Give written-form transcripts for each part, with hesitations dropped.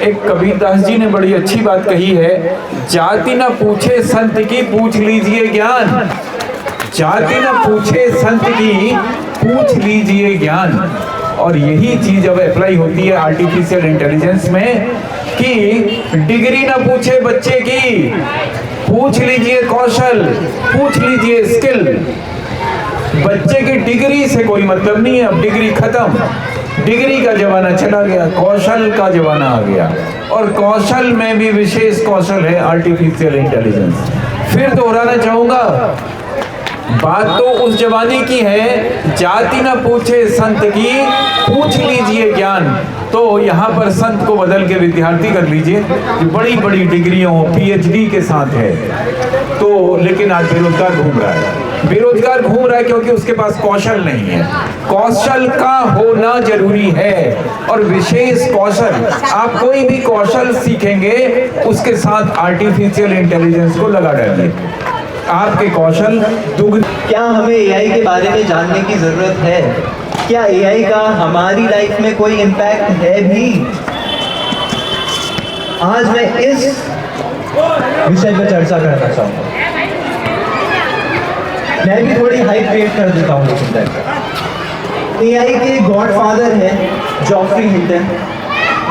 एक कबीरदास जी ने बड़ी अच्छी बात कही है, जाति न पूछे संत की पूछ लीजिए ज्ञान। जाति न पूछे संत की पूछ लीजिए ज्ञान। और यही चीज अब अप्लाई होती है आर्टिफिशियल इंटेलिजेंस में कि डिग्री न पूछे बच्चे की, पूछ लीजिए कौशल, पूछ लीजिए स्किल। बच्चे की डिग्री से कोई मतलब नहीं है, अब डिग्री खत्म, डिग्री का जमाना चला गया, कौशल का जमाना आ गया। और कौशल में भी विशेष कौशल है आर्टिफिशियल इंटेलिजेंस। फिर दोहराना चाहूंगा, बात तो उस जमाने की है, जाति न पूछे संत की पूछ लीजिए ज्ञान। तो यहाँ पर संत को बदल के विद्यार्थी कर लीजिए जो बड़ी बड़ी डिग्रियों पीएचडी के साथ है। तो लेकिन आज बेरोजगार घूम रहा है, बेरोजगार घूम रहा है क्योंकि उसके पास कौशल नहीं है। कौशल का होना जरूरी है, और विशेष कौशल, आप कोई भी कौशल सीखेंगे उसके साथ आर्टिफिशियल इंटेलिजेंस को लगा डालिए, आपके कौशल दुगने। क्या हमें एआई के बारे में जानने की जरूरत है? क्या एआई का हमारी लाइफ में कोई इम्पैक्ट है भी? आज मैं इस विषय पर चर्चा करना चाहूंगा। मैं भी थोड़ी हाइप क्रिएट कर देता हूँ। एआई के गॉडफादर हैं जॉफ्री हिंटन,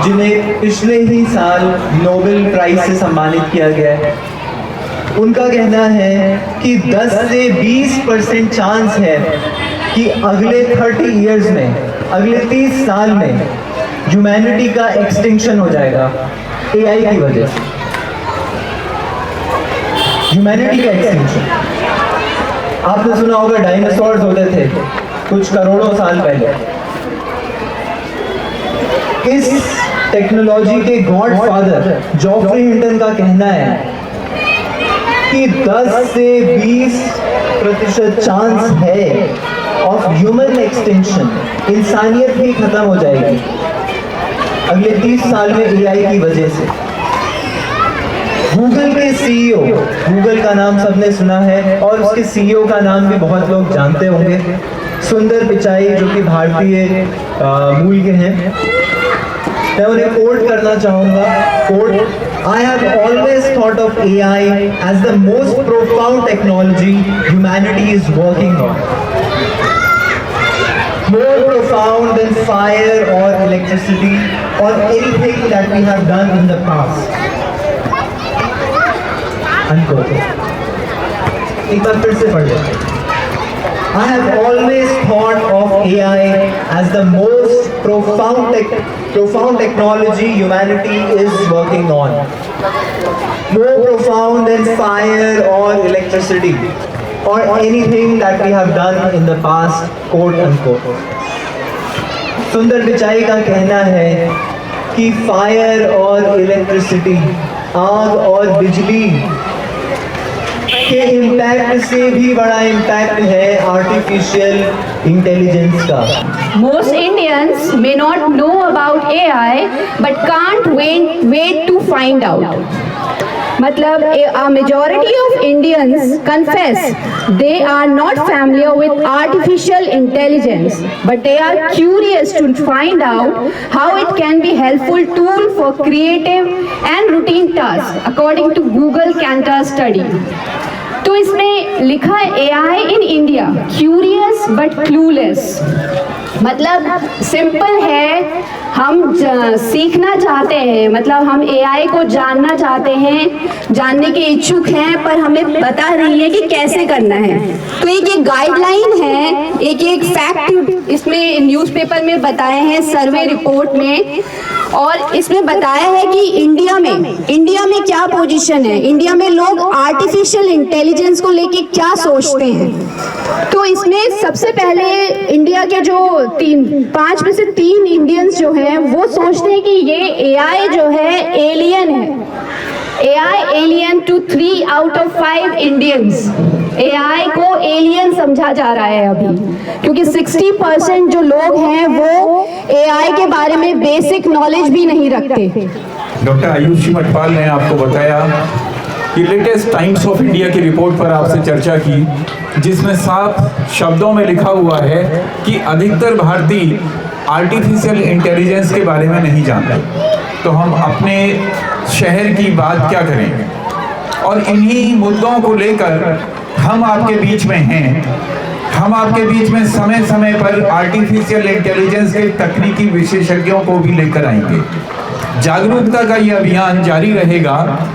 जिन्हें पिछले ही साल नोबेल प्राइज से सम्मानित किया गया है। उनका कहना है कि 10 से 20% चांस है कि अगले 30 इयर्स में, अगले 30 साल में ह्यूमैनिटी का एक्सटिंक्शन हो जाएगा एआई की वजह से। ह्यूमैनिटी का एक्सटिंक्शन, आपने सुना होगा डायनासोर्स होते थे कुछ करोड़ों साल पहले। इस टेक्नोलॉजी के गॉडफादर जॉफ्री हिंटन का कहना है कि 10 से 20% चांस है ऑफ ह्यूमन एक्सटिंक्शन, इंसानियत ही खत्म हो जाएगी अगले 30 साल में एआई की वजह से। गूगल के सीईओ, गूगल का नाम सबने सुना है और उसके सीईओ का नाम भी बहुत लोग जानते होंगे, सुंदर पिचाई, जो कि भारतीय मूल के हैं। मैं उन्हें कोट करना चाहूंगा, coat, I have always thought of AI as the most profound technology humanity is working on. More profound than fire or electricity or anything that we have done in the past. Unquote. एक बार फिर से पढ़ लेते हैं। I have always thought of AI as the most profound technology humanity is working on. More profound than fire or electricity or anything that we have done in the past, quote unquote. सुंदर पिचाई का कहना है कि fire और electricity, आग और बिजली के इम्पैक्ट से भी बड़ा इम्पैक्ट है आर्टिफिशियल इंटेलिजेंस का। Most Indians may not know about AI but can't wait to find out. मतलब a majority of Indians confess they are not familiar with artificial intelligence, but they are curious to find out how it can be helpful tool for creative and routine tasks, according to Google Cantar study. तो इसमें लिखा है AI in India, curious but clueless। मतलब simple है, हम सीखना चाहते हैं, मतलब हम AI को जानना चाहते हैं, जानने के इच्छुक हैं, पर हमें पता नहीं है कि कैसे करना है। तो एक गाइडलाइन है, एक फैक्ट इसमें न्यूज़पेपर में बताए हैं, सर्वे रिपोर्ट में, और इसमें बताया है कि इंडिया में क्या पोजीशन है, इंडिया में लोग आर्टिफिशियल इंटेलिजेंस को लेके क्या सोचते हैं। तो इसमें सबसे पहले इंडिया के जो 5 में से 3 इंडियंस जो हैं वो सोचते हैं कि ये एआई जो है एलियन है। AI alien to 3 out of 5 Indians। AI को एलियन समझा जा रहा है अभी, क्योंकि 60% जो लोग हैं वो AI के बारे में बेसिक नॉलेज भी नहीं रखते। डॉक्टर आयुषी मटपाल ने आपको बताया कि लेटेस्ट टाइम्स ऑफ इंडिया की रिपोर्ट पर आपसे चर्चा की, जिसमें साफ शब्दों में लिखा हुआ है कि अधिकतर भारतीय आर्टिफिशियल इंटेलिजेंस के बारे में नहीं जानते, तो हम अपने शहर की बात क्या करें। और इन्हीं मुद्दों को लेकर हम आपके बीच में हैं। हम आपके बीच में समय समय पर आर्टिफिशियल इंटेलिजेंस के तकनीकी विशेषज्ञों को भी लेकर आएंगे। जागरूकता का ये अभियान जारी रहेगा